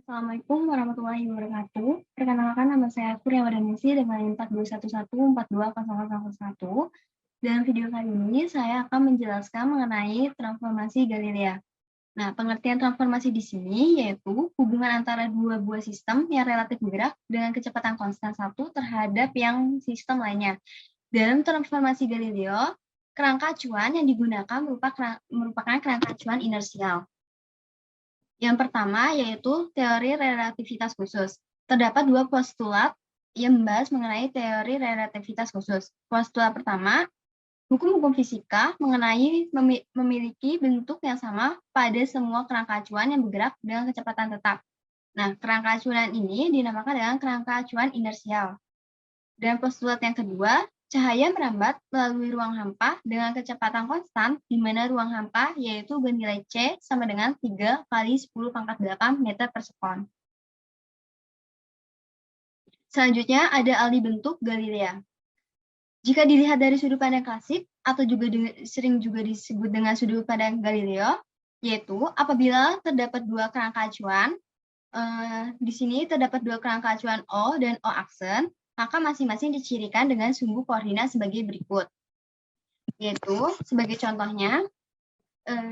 Assalamualaikum warahmatullahi wabarakatuh. Perkenalkan nama saya Kurniawadarningsi dengan NIM 421142001. Dalam video kali ini saya akan menjelaskan mengenai transformasi Galilea. Nah, pengertian transformasi di sini yaitu hubungan antara dua buah sistem yang relatif bergerak dengan kecepatan konstan satu terhadap yang sistem lainnya. Dalam transformasi Galileo, kerangka acuan yang digunakan merupakan kerangka acuan inersial. Yang pertama yaitu teori relativitas khusus. Terdapat dua postulat yang membahas mengenai teori relativitas khusus. Postulat pertama, hukum-hukum fisika mengenai memiliki bentuk yang sama pada semua kerangka acuan yang bergerak dengan kecepatan tetap. Nah, kerangka acuan ini dinamakan dengan kerangka acuan inersial. Dan postulat yang kedua, cahaya merambat melalui ruang hampa dengan kecepatan konstan, di mana ruang hampa yaitu bernilai C sama dengan 3 kali 10 pangkat 8 meter per sekon. Selanjutnya ada alih bentuk Galilea. Jika dilihat dari sudut pandang klasik, atau juga sering juga disebut dengan sudut pandang Galileo, yaitu apabila terdapat dua kerangka acuan, di sini terdapat dua kerangka acuan O dan O aksen, maka masing-masing dicirikan dengan sumbu koordinat sebagai berikut. Yaitu, sebagai contohnya,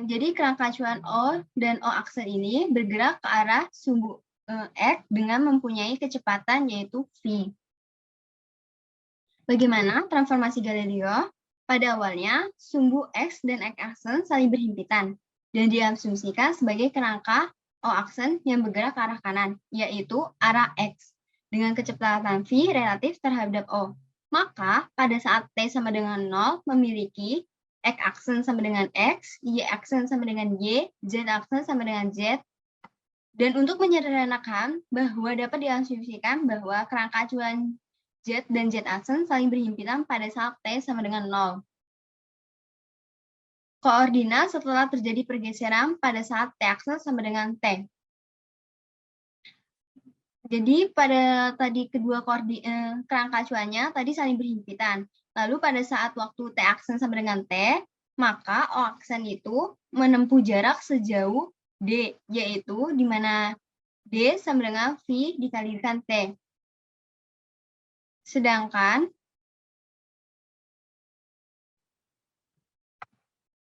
jadi kerangka acuan O dan O aksen ini bergerak ke arah sumbu X dengan mempunyai kecepatan yaitu V. Bagaimana transformasi Galileo? Pada awalnya, sumbu X dan X aksen saling berhimpitan dan diasumsikan sebagai kerangka O aksen yang bergerak ke arah kanan, yaitu arah X, dengan kecepatan V relatif terhadap O. Maka, pada saat T sama dengan 0, memiliki X aksen sama dengan X, Y aksen sama dengan Y, Z aksen sama dengan Z. Dan untuk menyederhanakan, bahwa dapat diasumsikan bahwa kerangka acuan Z dan Z aksen saling berhimpitan pada saat T sama dengan 0. Koordinat setelah terjadi pergeseran pada saat T aksen sama dengan T. Jadi pada tadi kedua kerangka acuannya tadi saling berhimpitan. Lalu pada saat waktu T aksen sama dengan T, maka O aksen itu menempuh jarak sejauh D, yaitu di mana D sama dengan V dikalikan T. Sedangkan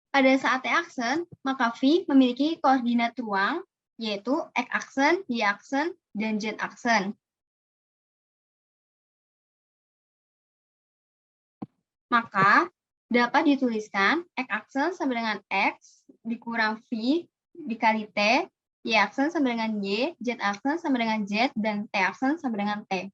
pada saat T aksen, maka V memiliki koordinat ruang, yaitu X aksen, Y aksen, dan Z aksen. Maka dapat dituliskan X aksen sama dengan X dikurang V dikali T, Y aksen sama dengan Y, Z aksen sama dengan Z, dan T aksen sama dengan T.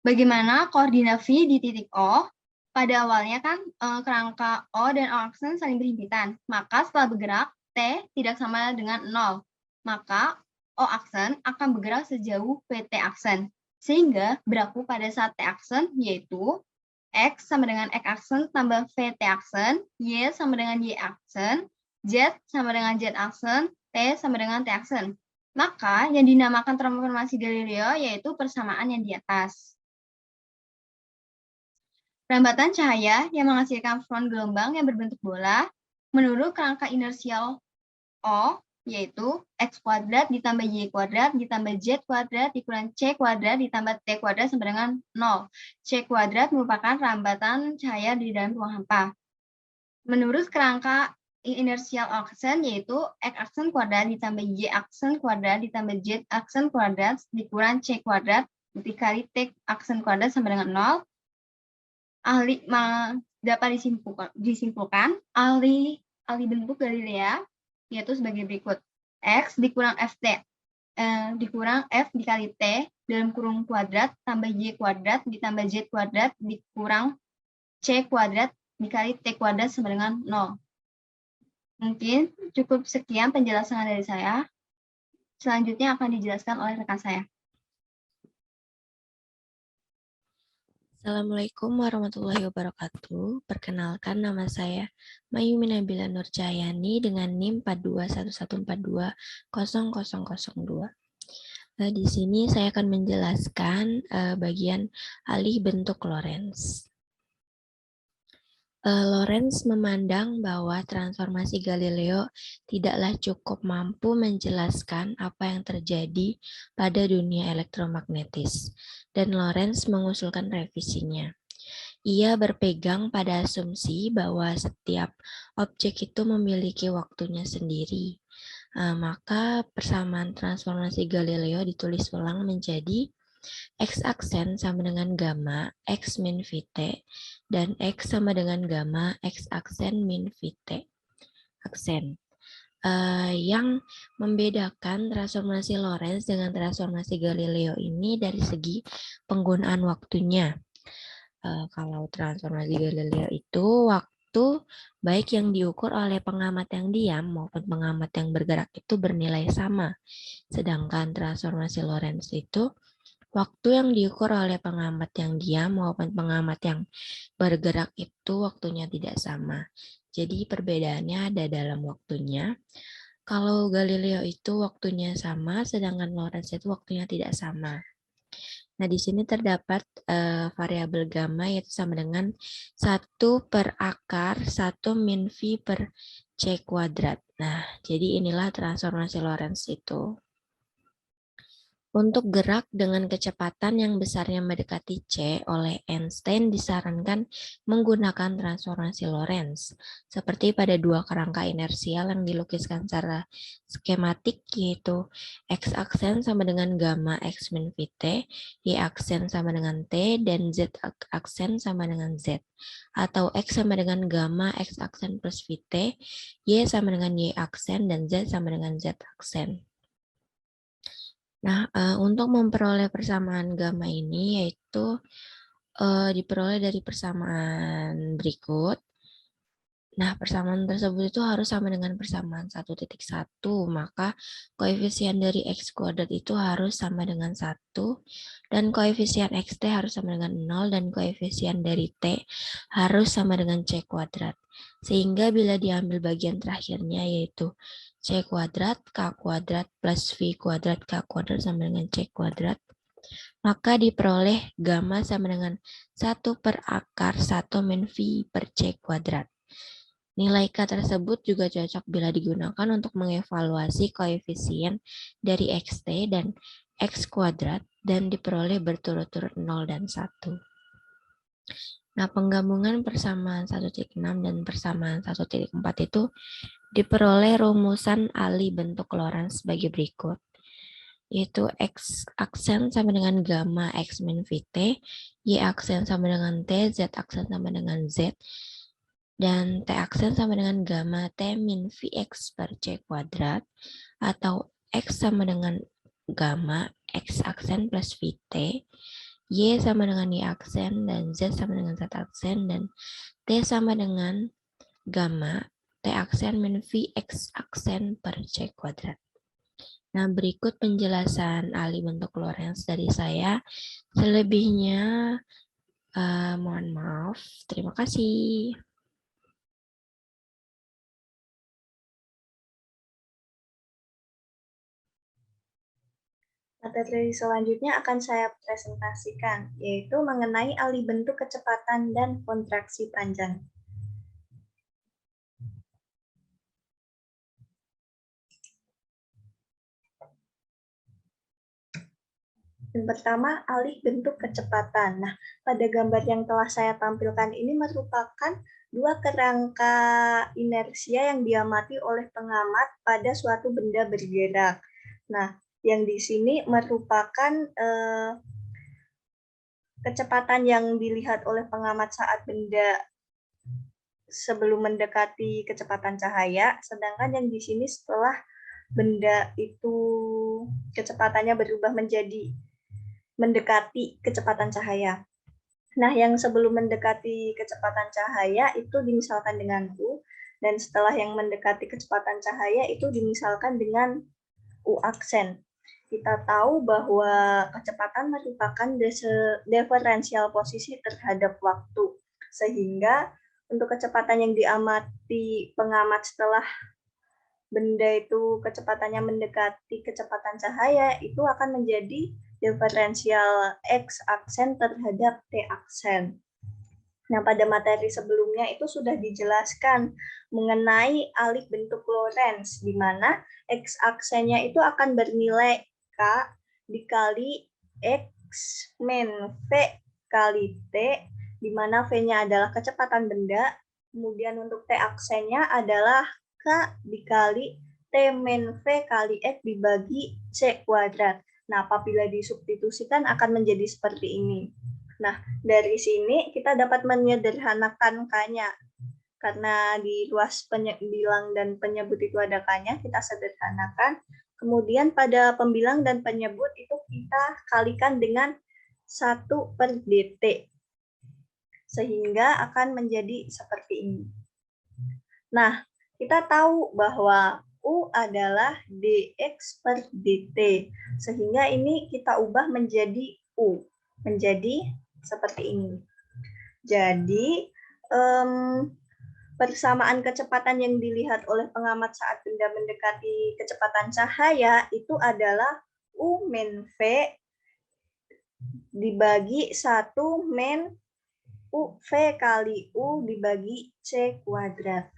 Bagaimana koordinat V di titik O? Pada awalnya kan kerangka O dan O aksen saling berhimpitan. Maka setelah bergerak, T tidak sama dengan 0. Maka O aksen akan bergerak sejauh PT aksen. Sehingga berlaku pada saat T aksen, yaitu X sama dengan X aksen tambah VT aksen, Y sama dengan Y aksen, Z sama dengan Z aksen, T sama dengan T aksen. Maka yang dinamakan transformasi Galileo yaitu persamaan yang di atas. Rambatan cahaya yang menghasilkan front gelombang yang berbentuk bola menurut kerangka inersial O, yaitu X kuadrat ditambah Y kuadrat ditambah Z kuadrat dikurang C kuadrat ditambah T kuadrat sama dengan 0. C kuadrat merupakan rambatan cahaya di dalam ruang hampa. Menurut kerangka inersial aksen, yaitu X aksen kuadrat ditambah Y aksen kuadrat ditambah Z aksen kuadrat dikurang C kuadrat dikali T aksen kuadrat sama dengan 0. Dapat disimpulkan alih bentuk Galilea yaitu sebagai berikut. X dikurang FT dikurang F dikali T dalam kurung kuadrat tambah Y kuadrat ditambah Z kuadrat dikurang C kuadrat dikali T kuadrat sama dengan 0. Mungkin cukup sekian penjelasan dari saya. Selanjutnya akan dijelaskan oleh rekan saya. Assalamualaikum warahmatullahi wabarakatuh. Perkenalkan nama saya Mayumi Nabila Nurcahyani dengan NIM 42114200002. Di sini saya akan menjelaskan bagian alih bentuk Lorentz. Lorentz memandang bahwa transformasi Galileo tidaklah cukup mampu menjelaskan apa yang terjadi pada dunia elektromagnetis, dan Lorentz mengusulkan revisinya. Ia berpegang pada asumsi bahwa setiap objek itu memiliki waktunya sendiri. Maka persamaan transformasi Galileo ditulis ulang menjadi X aksen sama dengan gamma X min Vt dan X sama dengan gamma X aksen min Vt aksen. Yang membedakan transformasi Lorentz dengan transformasi Galileo ini dari segi penggunaan waktunya. Kalau transformasi Galileo itu waktu baik yang diukur oleh pengamat yang diam maupun pengamat yang bergerak itu bernilai sama. Sedangkan transformasi Lorentz itu waktu yang diukur oleh pengamat yang diam maupun pengamat yang bergerak itu waktunya tidak sama. Jadi perbedaannya ada dalam waktunya. Kalau Galileo itu waktunya sama, sedangkan Lorentz itu waktunya tidak sama. Nah, di sini terdapat variabel gamma yaitu sama dengan 1 per akar 1 min V per C kuadrat. Nah, jadi inilah transformasi Lorentz itu. Untuk gerak dengan kecepatan yang besarnya mendekati C oleh Einstein disarankan menggunakan transformasi Lorentz, seperti pada dua kerangka inersial yang dilukiskan secara skematik, yaitu X aksen sama dengan gamma X min Vt, Y aksen sama dengan T, dan Z aksen sama dengan Z, atau X sama dengan gamma X aksen plus Vt, Y sama dengan Y aksen, dan Z sama dengan Z aksen. Nah, untuk memperoleh persamaan gamma ini yaitu diperoleh dari persamaan berikut. Nah, persamaan tersebut itu harus sama dengan persamaan 1,1, maka koefisien dari X kuadrat itu harus sama dengan 1, dan koefisien XT harus sama dengan 0, dan koefisien dari T harus sama dengan C kuadrat. Sehingga bila diambil bagian terakhirnya yaitu C kuadrat, K kuadrat, plus V kuadrat, K kuadrat sama dengan C kuadrat, maka diperoleh gamma sama dengan 1 per akar 1 min V per C kuadrat. Nilai K tersebut juga cocok bila digunakan untuk mengevaluasi koefisien dari XT dan X kuadrat dan diperoleh berturut-turut 0 dan 1. Nah, penggabungan persamaan 1,6 dan persamaan 1,4 itu diperoleh rumusan Ali bentuk Lorentz sebagai berikut, yaitu X aksen sama dengan gamma X min Vt, Y aksen sama dengan T, Z aksen sama dengan Z, dan T aksen sama dengan gamma T min Vx per C kuadrat, atau X sama dengan gamma X aksen plus Vt, Y sama dengan Y aksen, dan Z sama dengan Z aksen, dan T sama dengan gamma T aksen min Vx aksen per C kuadrat. Nah, berikut penjelasan Ali bentuk Lorentz dari saya. Selebihnya, mohon maaf. Terima kasih. Materi selanjutnya akan saya presentasikan, yaitu mengenai alih bentuk kecepatan dan kontraksi panjang. Yang pertama, alih bentuk kecepatan. Nah, pada gambar yang telah saya tampilkan ini merupakan dua kerangka inersia yang diamati oleh pengamat pada suatu benda bergerak. Nah, yang di sini merupakan kecepatan yang dilihat oleh pengamat saat benda sebelum mendekati kecepatan cahaya, sedangkan yang di sini setelah benda itu kecepatannya berubah menjadi mendekati kecepatan cahaya. Nah, yang sebelum mendekati kecepatan cahaya itu dimisalkan dengan U, dan setelah yang mendekati kecepatan cahaya itu dimisalkan dengan U aksen. Kita tahu bahwa kecepatan merupakan diferensial posisi terhadap waktu, sehingga untuk kecepatan yang diamati pengamat setelah benda itu kecepatannya mendekati kecepatan cahaya itu akan menjadi diferensial X aksen terhadap T aksen. Nah, pada materi sebelumnya itu sudah dijelaskan mengenai alih bentuk Lorentz, di mana X-aksennya itu akan bernilai K dikali X min V kali T, di mana V-nya adalah kecepatan benda, kemudian untuk T-aksennya adalah K dikali T min V kali X dibagi C kuadrat. Nah, apabila disubstitusikan akan menjadi seperti ini. Nah, dari sini kita dapat menyederhanakan K-nya. Karena di luas bilang dan penyebut itu ada K-nya, kita sederhanakan. Kemudian pada pembilang dan penyebut itu kita kalikan dengan 1 per dt. Sehingga akan menjadi seperti ini. Nah, kita tahu bahwa U adalah dx per dt. Sehingga ini kita ubah menjadi U. Menjadi seperti ini. Jadi, persamaan kecepatan yang dilihat oleh pengamat saat benda mendekati kecepatan cahaya itu adalah U min V dibagi 1 min U V kali U dibagi C kuadrat.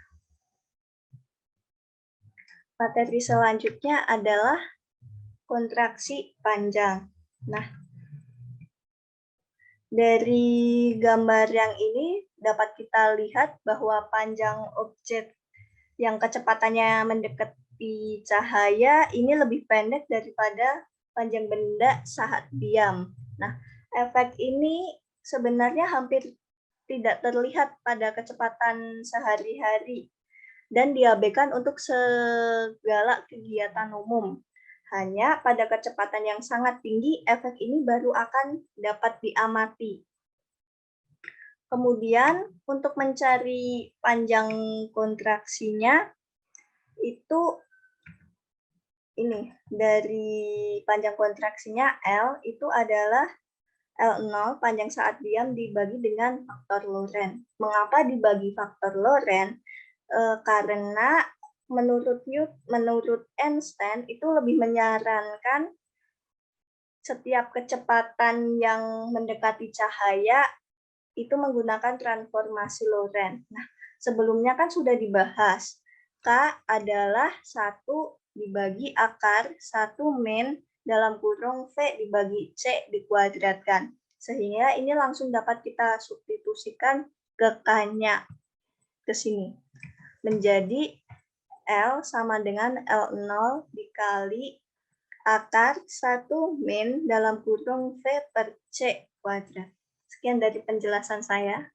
Materi selanjutnya adalah kontraksi panjang. Nah, dari gambar yang ini dapat kita lihat bahwa panjang objek yang kecepatannya mendekati cahaya ini lebih pendek daripada panjang benda saat diam. Nah, efek ini sebenarnya hampir tidak terlihat pada kecepatan sehari-hari dan diabaikan untuk segala kegiatan umum. Hanya pada kecepatan yang sangat tinggi, efek ini baru akan dapat diamati. Kemudian, untuk mencari panjang kontraksinya, itu ini, dari panjang kontraksinya L, itu adalah L0, panjang saat diam dibagi dengan faktor Lorentz. Mengapa dibagi faktor Lorentz? Karena menurut Einstein itu lebih menyarankan setiap kecepatan yang mendekati cahaya itu menggunakan transformasi Lorentz. Nah, sebelumnya kan sudah dibahas. K adalah 1 dibagi akar 1 min dalam kurung V dibagi C dikuadratkan. Sehingga ini langsung dapat kita substitusikan ke K-nya ke sini. Menjadi L sama dengan L0 dikali akar 1 min dalam kurung V per C kuadrat. Sekian dari penjelasan saya.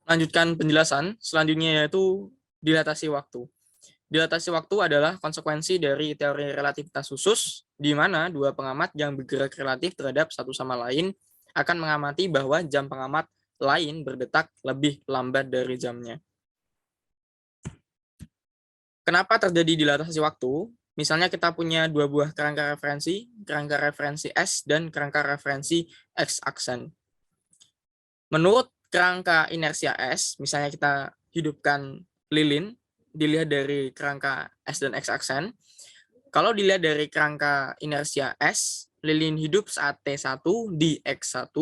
Lanjutkan penjelasan, selanjutnya yaitu dilatasi waktu. Dilatasi waktu adalah konsekuensi dari teori relativitas khusus, di mana dua pengamat yang bergerak relatif terhadap satu sama lain akan mengamati bahwa jam pengamat lain berdetak lebih lambat dari jamnya. Kenapa terjadi dilatasi waktu? Misalnya kita punya dua buah kerangka referensi S dan kerangka referensi X aksen. Menurut kerangka inersia S, misalnya kita hidupkan lilin, dilihat dari kerangka S dan X aksen. Kalau dilihat dari kerangka inersia S, lilin hidup saat T1 di X1,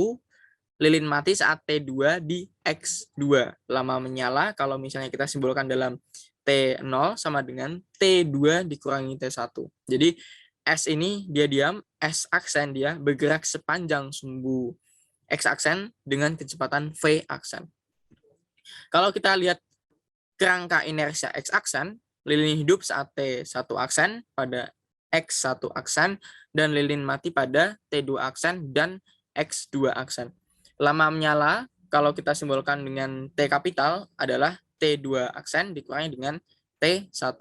lilin mati saat T2 di X2. Lama menyala, kalau misalnya kita simbolkan dalam T0 sama dengan T2 dikurangi T1. Jadi S ini dia diam, S aksen dia bergerak sepanjang sumbu X aksen dengan kecepatan V aksen. Kalau kita lihat kerangka inersia X aksen, lilin hidup saat T1 aksen pada X1 aksen dan lilin mati pada T2 aksen dan X2 aksen. Lama menyala kalau kita simbolkan dengan T kapital adalah T2 aksen dikurangi dengan T1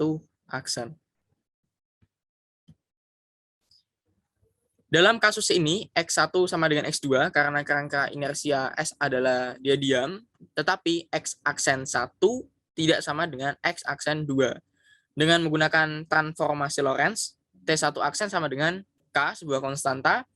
aksen. Dalam kasus ini, X1 sama dengan X2 karena kerangka inersia S adalah dia diam, tetapi X aksen 1 tidak sama dengan X aksen 2. Dengan menggunakan transformasi Lorentz, T1 aksen sama dengan K, sebuah konstanta,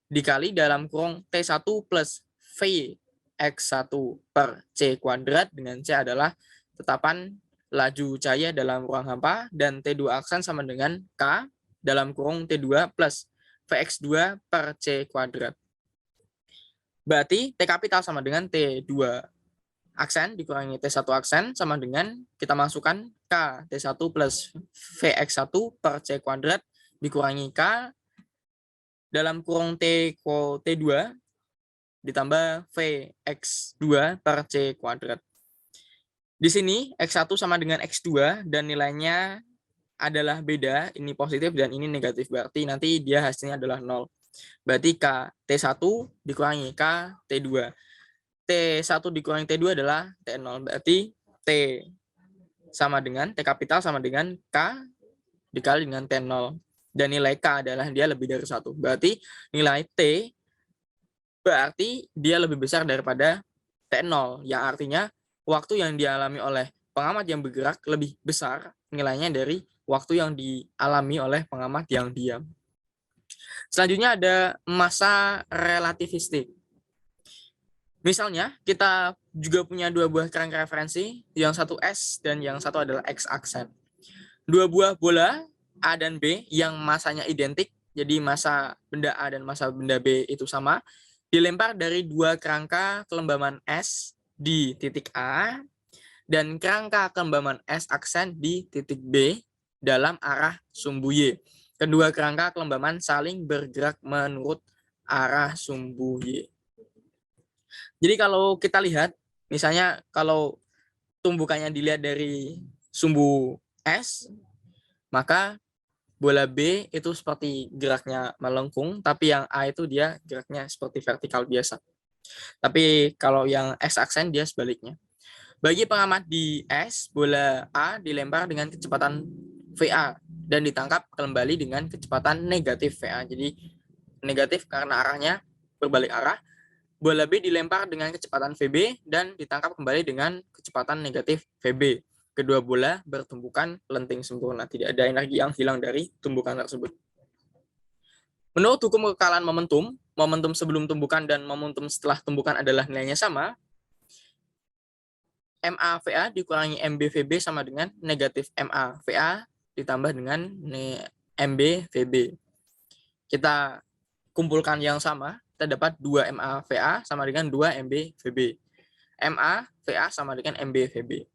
dikali dalam kurung T1 plus V X1 per C kuadrat, dengan C adalah tetapan laju cahaya dalam ruang hampa, dan T2 aksen sama dengan K, dalam kurung T2 plus Vx2 per C kuadrat. Berarti T kapital sama dengan T2 aksen dikurangi T1 aksen sama dengan kita masukkan K T1 plus Vx1 per C kuadrat dikurangi K dalam kurung T2 ditambah Vx2 per C kuadrat. Di sini X1 sama dengan X2 dan nilainya adalah beda, ini positif dan ini negatif, berarti nanti dia hasilnya adalah 0. Berarti K T1 dikurangi K T2. T1 dikurangi T2 adalah T0, berarti T sama dengan T kapital sama dengan K dikali dengan T0. Dan nilai K adalah dia lebih dari 1. Berarti nilai T berarti dia lebih besar daripada T0, yang artinya waktu yang dialami oleh pengamat yang bergerak lebih besar nilainya dari waktu yang dialami oleh pengamat yang diam. Selanjutnya ada massa relativistik. Misalnya, kita juga punya dua buah kerangka referensi, yang satu S dan yang satu adalah X aksen. Dua buah bola A dan B yang masanya identik, jadi massa benda A dan massa benda B itu sama, dilempar dari dua kerangka kelembaman S di titik A dan kerangka kelembaman S aksen di titik B dalam arah sumbu Y. Kedua kerangka kelembaman saling bergerak menurut arah sumbu Y. Jadi kalau kita lihat, misalnya kalau tumbukannya dilihat dari sumbu S, maka bola B itu seperti geraknya melengkung, tapi yang A itu dia geraknya seperti vertikal biasa. Tapi kalau yang X aksen dia sebaliknya. Bagi pengamat di S, bola A dilempar dengan kecepatan VA dan ditangkap kembali dengan kecepatan negatif VA. Jadi negatif karena arahnya berbalik arah. Bola B dilempar dengan kecepatan VB dan ditangkap kembali dengan kecepatan negatif VB. Kedua bola bertumbukan lenting sempurna. Tidak ada energi yang hilang dari tumbukan tersebut. Menurut hukum kekekalan momentum, momentum sebelum tumbukan dan momentum setelah tumbukan adalah nilainya sama. MA-VA dikurangi MB-VB sama dengan negatif MA-VA ditambah dengan MB-VB. Kita kumpulkan yang sama, kita dapat 2 MA-VA sama dengan 2 MB-VB. MA-VA sama dengan MB-VB.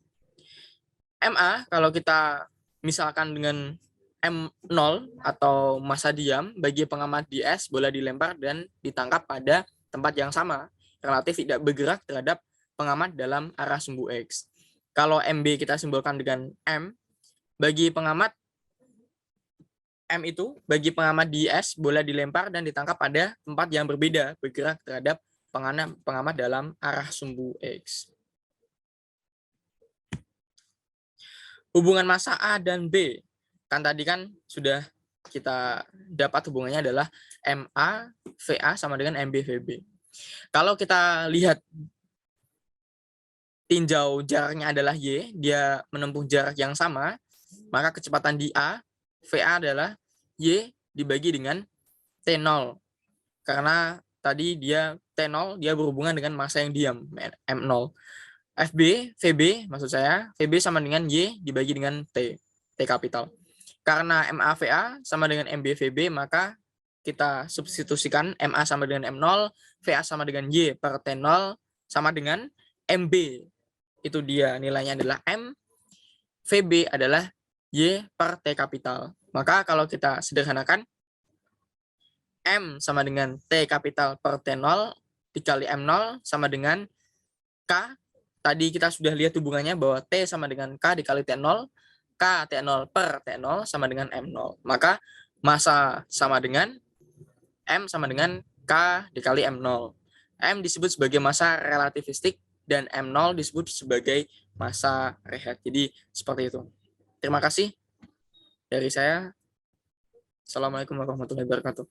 MA kalau kita misalkan dengan M0 atau massa diam, bagi pengamat di S bola dilempar dan ditangkap pada tempat yang sama, relatif tidak bergerak terhadap pengamat dalam arah sumbu X. Kalau MB kita simbolkan dengan M, bagi pengamat M itu, bagi pengamat di S, bola dilempar dan ditangkap pada tempat yang berbeda, bergerak terhadap pengamat dalam arah sumbu X. Hubungan massa A dan B. Kan tadi kan sudah kita dapat hubungannya adalah MA, VA sama dengan MB, VB. Kalau kita lihat tinjau jaraknya adalah Y, dia menempuh jarak yang sama, maka kecepatan di A, VA adalah Y dibagi dengan T0. Karena tadi dia T0, dia berhubungan dengan massa yang diam, M0. FB, VB, maksud saya, VB sama dengan Y dibagi dengan T kapital. Karena MA-VA sama dengan MB-VB, maka kita substitusikan MA sama dengan M0, VA sama dengan Y per T0, sama dengan MB. Itu dia nilainya adalah M, VB adalah Y per T kapital. Maka kalau kita sederhanakan, M sama dengan T kapital per T0 dikali M0 sama dengan K. Tadi kita sudah lihat hubungannya bahwa T sama dengan K dikali T0, K T0 per T0 sama dengan M0. Maka massa sama dengan M sama dengan K dikali M0. M disebut sebagai massa relativistik dan M0 disebut sebagai massa rehat. Jadi seperti itu. Terima kasih dari saya. Assalamualaikum warahmatullahi wabarakatuh.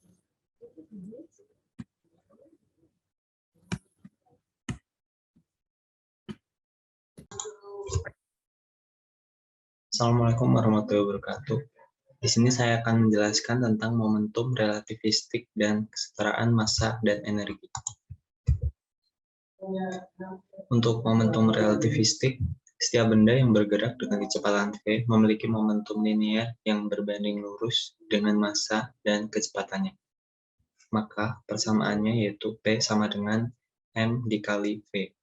Assalamualaikum warahmatullahi wabarakatuh. Di sini saya akan menjelaskan tentang momentum relativistik dan kesetaraan massa dan energi. Untuk momentum relativistik, Setiap benda yang bergerak dengan kecepatan V memiliki momentum linier yang berbanding lurus dengan massa dan kecepatannya. Maka persamaannya yaitu P sama dengan M dikali V.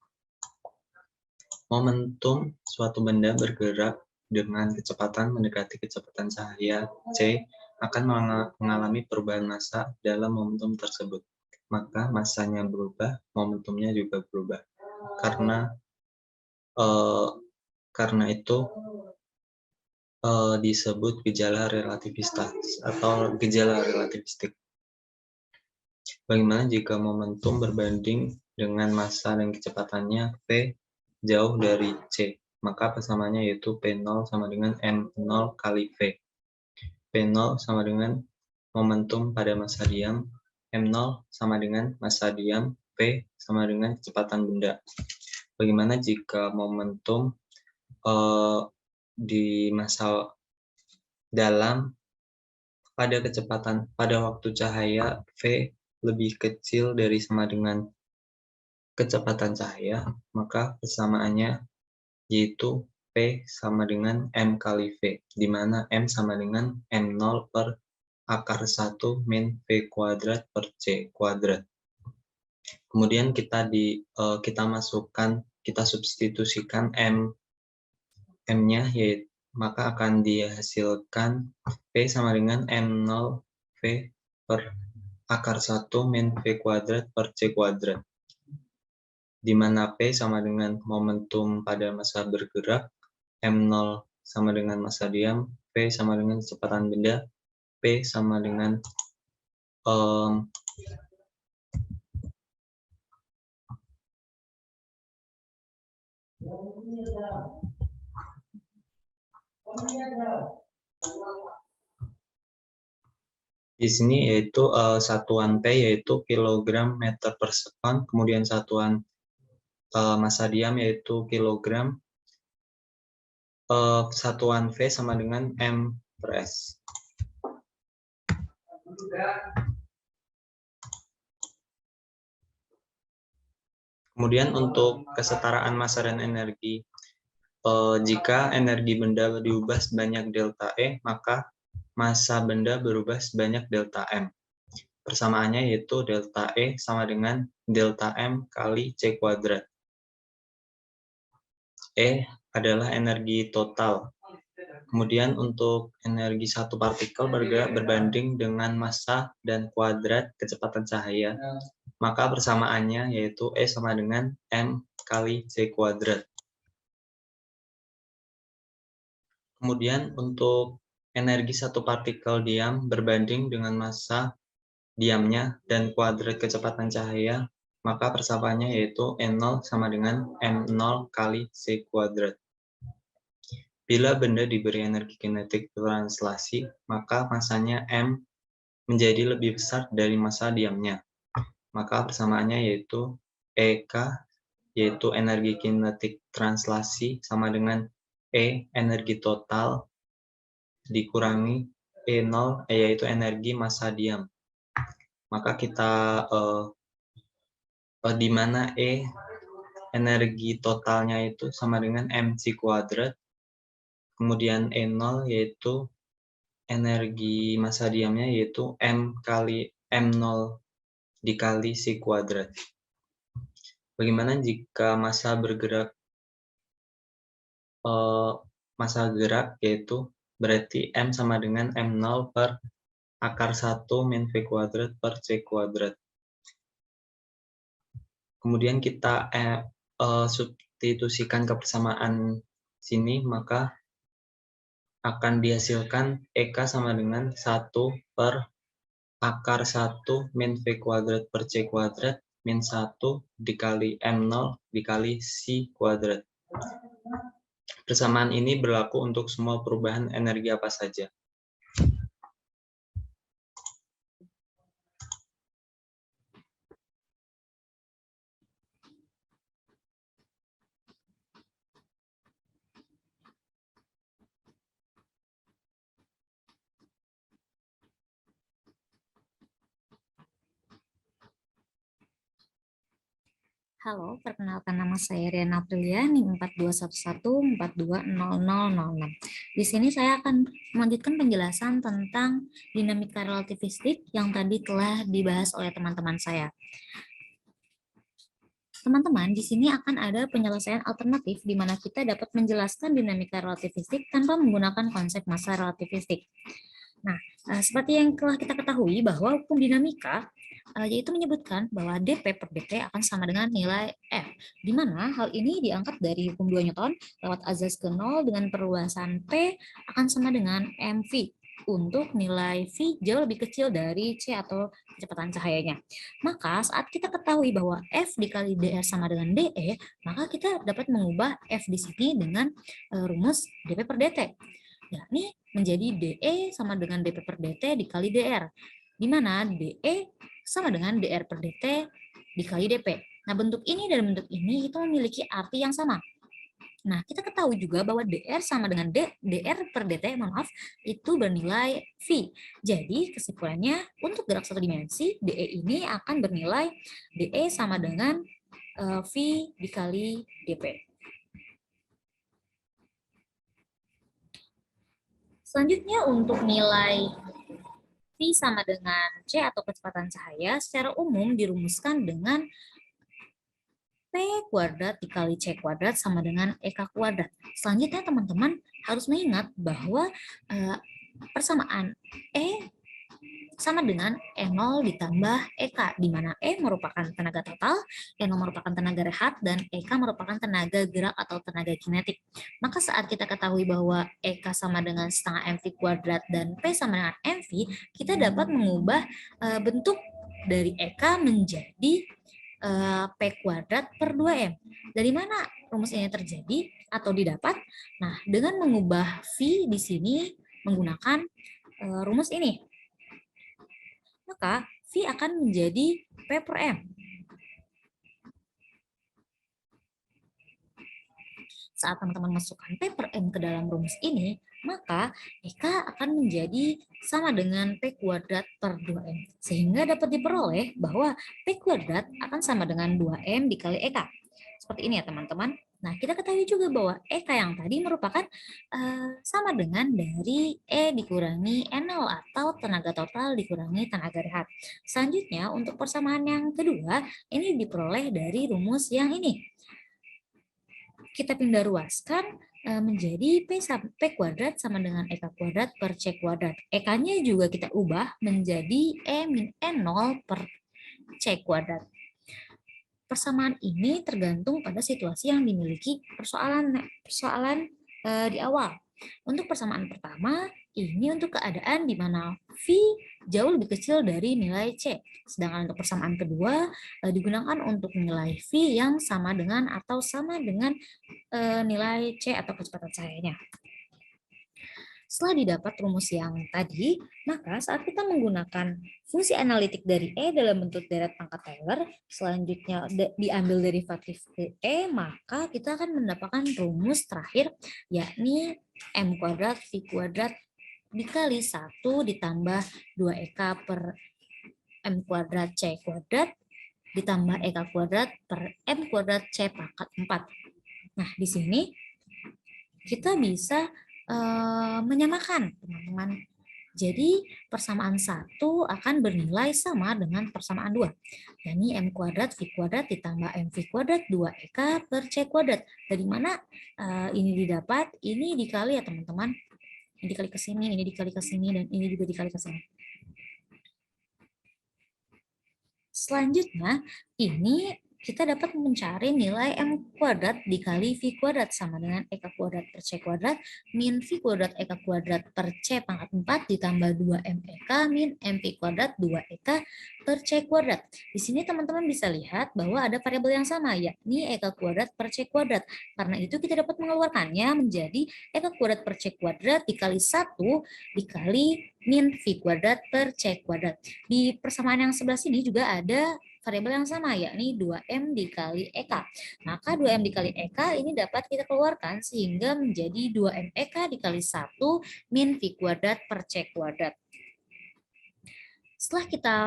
Momentum suatu benda bergerak dengan kecepatan mendekati kecepatan cahaya C akan mengalami perubahan massa dalam momentum tersebut. Maka massanya berubah, momentumnya juga berubah. Karena itu disebut gejala relativitas atau gejala relativistik. Bagaimana jika momentum berbanding dengan massa dan kecepatannya V jauh dari C? Maka persamaannya yaitu P0 sama dengan M0 kali V. P0 sama dengan momentum pada massa diam, M0 sama dengan massa diam, V sama dengan kecepatan benda. Bagaimana jika momentum di massa dalam pada waktu cahaya V lebih kecil dari sama dengan kecepatan cahaya, maka persamaannya yaitu P sama dengan M kali V, di mana M sama dengan M0 per akar 1 min V kuadrat per C kuadrat. Kemudian kita substitusikan M-nya, yaitu maka akan dihasilkan P sama dengan M0 V per akar 1 min V kuadrat per C kuadrat. Di mana P sama dengan momentum pada massa bergerak, M0 sama dengan massa diam, V sama dengan kecepatan benda, P sama dengan di sini yaitu satuan P yaitu kilogram meter per sekon, kemudian satuan massa diam yaitu kilogram, satuan V sama dengan M per S. Kemudian untuk kesetaraan massa dan energi, jika energi benda diubah sebanyak delta E, maka massa benda berubah sebanyak delta M. Persamaannya yaitu delta E sama dengan delta M kali C kuadrat. E adalah energi total. Kemudian untuk energi satu partikel bergerak berbanding dengan massa dan kuadrat kecepatan cahaya, maka persamaannya yaitu E sama dengan M kali C kuadrat. Kemudian untuk energi satu partikel diam berbanding dengan massa diamnya dan kuadrat kecepatan cahaya, maka persamaannya yaitu N0 sama dengan M0 kali C kuadrat. Bila benda diberi energi kinetik translasi, maka massanya M menjadi lebih besar dari massa diamnya. Maka persamaannya yaitu EK, yaitu energi kinetik translasi, sama dengan E energi total dikurangi E0, yaitu energi massa diam. Maka kita di mana E energi totalnya itu sama dengan mc kuadrat, kemudian E0 yaitu energi massa diamnya yaitu M kali M0 dikali C kuadrat. Bagaimana jika massa bergerak, massa gerak yaitu berarti M sama dengan M0 per akar 1 min V kuadrat per C kuadrat. Kemudian kita substitusikan kebersamaan sini, maka akan dihasilkan EK sama dengan 1 per akar 1 min V kuadrat per C kuadrat min 1 dikali M0 dikali C kuadrat. Persamaan ini berlaku untuk semua perubahan energi apa saja. Halo, perkenalkan nama saya Riana Aprilia, NIM 4211420006. Di sini saya akan melanjutkan penjelasan tentang dinamika relativistik yang tadi telah dibahas oleh teman-teman saya. Teman-teman, di sini akan ada penyelesaian alternatif di mana kita dapat menjelaskan dinamika relativistik tanpa menggunakan konsep massa relativistik. Nah, seperti yang telah kita ketahui bahwa hukum dinamika yaitu menyebutkan bahwa dP per dt akan sama dengan nilai F, di mana hal ini diangkat dari hukum 2 Newton lewat azas ke 0 dengan perluasan P akan sama dengan mv untuk nilai V jauh lebih kecil dari C atau kecepatan cahayanya. Maka saat kita ketahui bahwa F dikali dr sama dengan dE, maka kita dapat mengubah F di sini dengan rumus dP per dt, yakni menjadi dE sama dengan dP per dt dikali dr, di mana dE sama dengan dr per dt dikali dP. Nah, bentuk ini dan bentuk ini itu memiliki arti yang sama. Nah, kita ketahui juga bahwa dr sama dengan dr per dt, itu bernilai V. Jadi, kesimpulannya untuk gerak satu dimensi, dE ini akan bernilai dE sama dengan V dikali dP. Selanjutnya untuk nilai V sama dengan C atau kecepatan cahaya secara umum dirumuskan dengan P kuadrat dikali C kuadrat sama dengan EK kuadrat. Selanjutnya teman-teman harus mengingat bahwa persamaan E sama dengan E0 ditambah EK, di mana E merupakan tenaga total, E0 merupakan tenaga rehat, dan EK merupakan tenaga gerak atau tenaga kinetik. Maka saat kita ketahui bahwa EK sama dengan setengah mv kuadrat dan P sama dengan mv, kita dapat mengubah bentuk dari EK menjadi P kuadrat per 2M. Dari mana rumus ini terjadi atau didapat? Nah, dengan mengubah V di sini menggunakan rumus ini, maka V akan menjadi P per M. Saat teman-teman masukkan P per M ke dalam rumus ini, maka EK akan menjadi sama dengan P kuadrat per 2M. Sehingga dapat diperoleh bahwa P kuadrat akan sama dengan 2M dikali EK. Seperti ini ya teman-teman. Nah, kita ketahui juga bahwa EK yang tadi merupakan sama dengan dari E dikurangi N0 atau tenaga total dikurangi tenaga rehat. Selanjutnya, untuk persamaan yang kedua, ini diperoleh dari rumus yang ini. Kita pindah ruaskan menjadi P kuadrat sama dengan EK kuadrat per C kuadrat. EK-nya juga kita ubah menjadi E min N0 per C kuadrat. Persamaan ini tergantung pada situasi yang dimiliki persoalan di awal. Untuk persamaan pertama, ini untuk keadaan di mana V jauh lebih kecil dari nilai C. Sedangkan untuk persamaan kedua, digunakan untuk nilai V yang sama dengan atau sama dengan nilai C atau kecepatan cahayanya. Setelah didapat rumus yang tadi, maka saat kita menggunakan fungsi analitik dari E dalam bentuk deret pangkat Taylor, selanjutnya diambil derivatif ke E, maka kita akan mendapatkan rumus terakhir, yakni M kuadrat V kuadrat dikali 1 ditambah 2EK per M kuadrat C kuadrat ditambah EK kuadrat per M kuadrat C pangkat 4. Nah, di sini kita bisa menyamakan, teman-teman. Jadi, persamaan 1 akan bernilai sama dengan persamaan 2. yakni M kuadrat V kuadrat ditambah MV kuadrat 2EK per C kuadrat. Dari mana ini didapat? Ini dikali ya, teman-teman. Ini dikali ke sini, ini dikali ke sini, dan ini juga dikali ke sini. Selanjutnya, ini kita dapat mencari nilai M kuadrat dikali V kuadrat sama dengan EK kuadrat per C kuadrat min V kuadrat EK kuadrat per C pangkat 4 ditambah 2M EK min MV kuadrat 2EK per C kuadrat. Di sini teman-teman bisa lihat bahwa ada variabel yang sama, yakni EK kuadrat per C kuadrat. Karena itu kita dapat mengeluarkannya menjadi EK kuadrat per C kuadrat dikali 1 dikali min V kuadrat per C kuadrat. Di persamaan yang sebelah sini juga ada variabel yang sama, yakni 2M dikali EK. Maka 2M dikali EK ini dapat kita keluarkan sehingga menjadi 2M EK dikali 1 min V kuadrat per C kuadrat. Setelah kita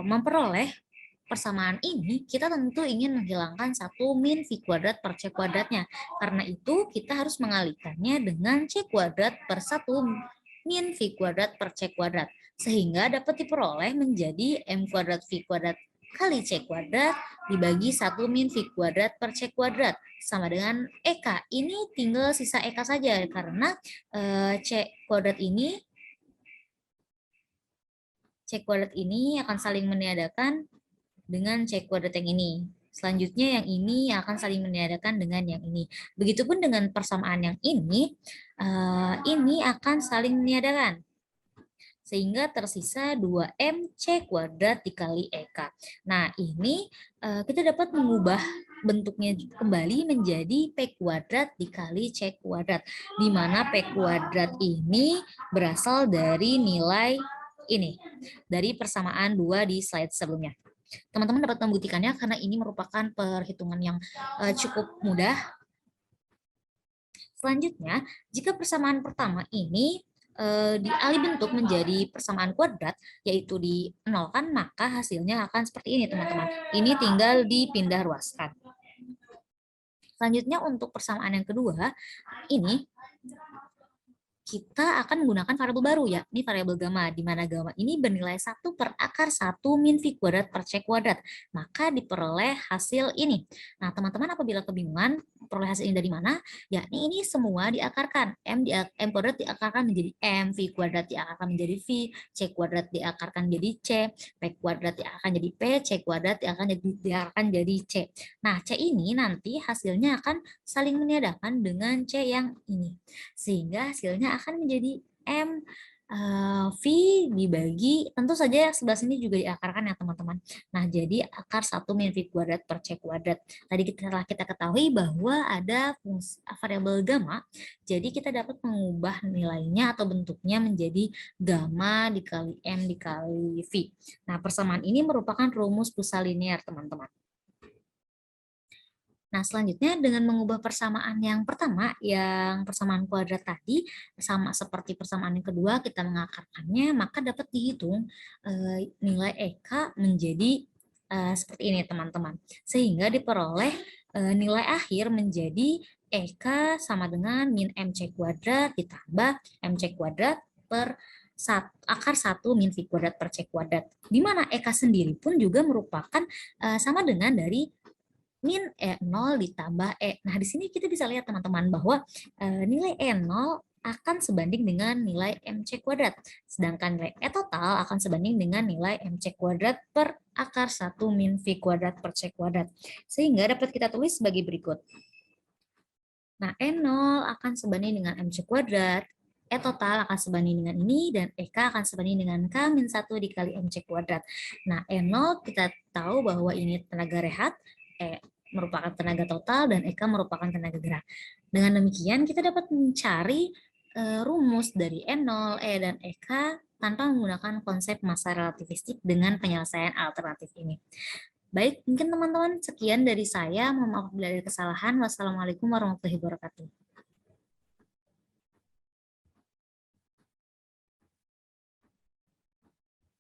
memperoleh persamaan ini, kita tentu ingin menghilangkan 1 min V kuadrat per C kuadratnya. Karena itu, kita harus mengalihkannya dengan C kuadrat per 1 min V kuadrat per C kuadrat. Sehingga dapat diperoleh menjadi M kuadrat V kuadrat kali C kuadrat dibagi 1 min V kuadrat per C kuadrat sama dengan EK. Ini tinggal sisa EK saja karena C kuadrat ini akan saling meniadakan dengan C kuadrat yang ini. Selanjutnya yang ini akan saling meniadakan dengan yang ini. Begitupun dengan persamaan yang ini akan saling meniadakan. Sehingga tersisa 2M C kuadrat dikali EK. Nah, ini kita dapat mengubah bentuknya kembali menjadi P kuadrat dikali C kuadrat. Di mana P kuadrat ini berasal dari nilai ini, dari persamaan 2 di slide sebelumnya. Teman-teman dapat membuktikannya karena ini merupakan perhitungan yang cukup mudah. Selanjutnya, jika persamaan pertama ini dialih bentuk menjadi persamaan kuadrat, yaitu dinolkan, maka hasilnya akan seperti ini, teman-teman. Ini tinggal dipindah ruaskan. Selanjutnya untuk persamaan yang kedua, ini kita akan menggunakan variabel baru, yakni variabel gamma, di mana gamma ini bernilai 1 per akar 1 min V kuadrat per C kuadrat. Maka diperoleh hasil ini. Nah, teman-teman apabila kebingungan, peroleh hasil ini dari mana? Yakni ini semua diakarkan. M kuadrat diakarkan menjadi M, V kuadrat diakarkan menjadi V, C kuadrat diakarkan jadi C, P kuadrat diakarkan jadi P, C kuadrat diakarkan jadi C. Nah, C ini nanti hasilnya akan saling meniadakan dengan C yang ini. Sehingga hasilnya akan menjadi M V dibagi, tentu saja sebelah sini juga diakarkan ya teman-teman. Nah, jadi akar 1 min V kuadrat per C kuadrat. Tadi telah kita ketahui bahwa ada variabel gamma, jadi kita dapat mengubah nilainya atau bentuknya menjadi gamma dikali M dikali V. Nah, persamaan ini merupakan rumus pulsa linear, teman-teman. Nah, selanjutnya dengan mengubah persamaan yang pertama, yang persamaan kuadrat tadi, sama seperti persamaan yang kedua, kita mengakarkannya, maka dapat dihitung nilai EK menjadi seperti ini, teman-teman. Sehingga diperoleh nilai akhir menjadi EK sama dengan min MC kuadrat ditambah MC kuadrat per akar 1 min V kuadrat per C kuadrat. Di mana EK sendiri pun juga merupakan sama dengan dari min E0 ditambah E. Nah, di sini kita bisa lihat teman-teman bahwa nilai E0 akan sebanding dengan nilai MC kuadrat. Sedangkan nilai E total akan sebanding dengan nilai MC kuadrat per akar 1 min V kuadrat per C kuadrat. Sehingga dapat kita tulis sebagai berikut. Nah, E0 akan sebanding dengan MC kuadrat, E total akan sebanding dengan ini, dan EK akan sebanding dengan K-1 dikali MC kuadrat. Nah, E0 kita tahu bahwa ini tenaga rehat, E merupakan tenaga total, dan EK merupakan tenaga gerak. Dengan demikian, kita dapat mencari rumus dari E0, E, dan EK tanpa menggunakan konsep massa relativistik dengan penyelesaian alternatif ini. Baik, mungkin teman-teman sekian dari saya. Mohon maaf bila ada kesalahan. Wassalamualaikum warahmatullahi wabarakatuh.